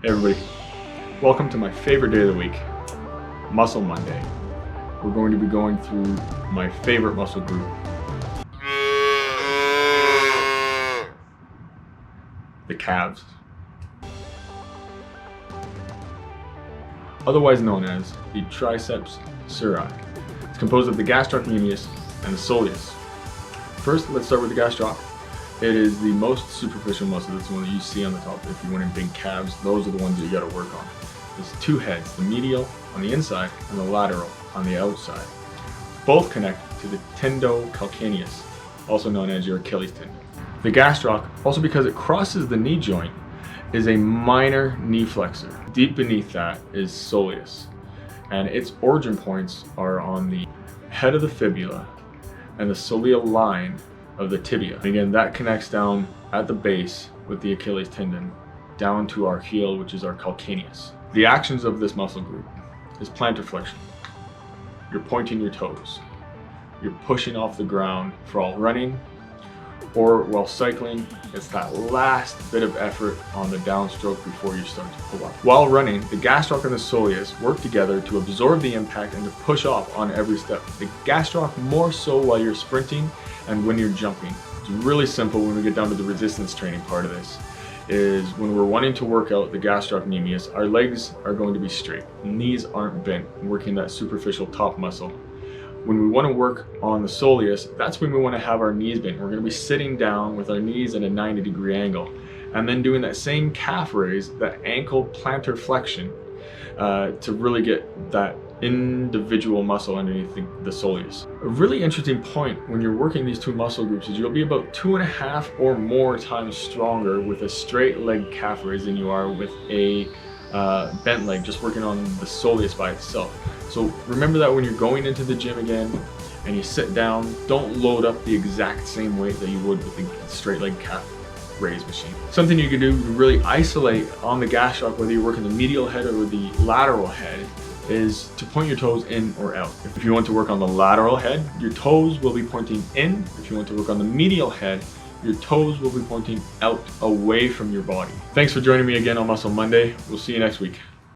Hey everybody, welcome to my favorite day of the week, Muscle Monday. We're going to be going through my favorite muscle group, the calves, otherwise known as the triceps surae. It's composed of the gastrocnemius and the soleus. First, let's start with the gastroc. It is the most superficial muscle. It's the one that you see on the top. If you want to big calves, those are the ones that you got to work on. There's two heads, the medial on the inside and the lateral on the outside. Both connect to the tendocalcaneus, also known as your Achilles tendon. The gastroc, also because it crosses the knee joint, is a minor knee flexor. Deep beneath that is soleus, and its origin points are on the head of the fibula and the soleal line of the tibia. And again, that connects down at the base with the Achilles tendon down to our heel, which is our calcaneus. The actions of this muscle group is plantar flexion. You're pointing your toes. You're pushing off the ground for all running, or while cycling, it's that last bit of effort on the downstroke before you start to pull up. While running, the gastroc and the soleus work together to absorb the impact and to push off on every step. The gastroc more so while you're sprinting and when you're jumping. It's really simple when we get down to the resistance training part of this, is when we're wanting to work out the gastrocnemius, our legs are going to be straight, knees aren't bent, working that superficial top muscle. When we want to work on the soleus, that's when we want to have our knees bent. We're going to be sitting down with our knees at a 90-degree angle, and then doing that same calf raise, that ankle plantar flexion, to really get that individual muscle underneath the soleus. A really interesting point when you're working these two muscle groups is you'll be about 2.5 or more times stronger with a straight leg calf raise than you are with a bent leg, just working on the soleus by itself. So remember that when you're going into the gym again and you sit down, don't load up the exact same weight that you would with the straight leg calf raise machine. Something you can do to really isolate on the gastroc, whether you're working the medial head or the lateral head, is to point your toes in or out. If you want to work on the lateral head, your toes will be pointing in. If you want to work on the medial head, your toes will be pointing out, away from your body. Thanks for joining me again on Muscle Monday. We'll see you next week.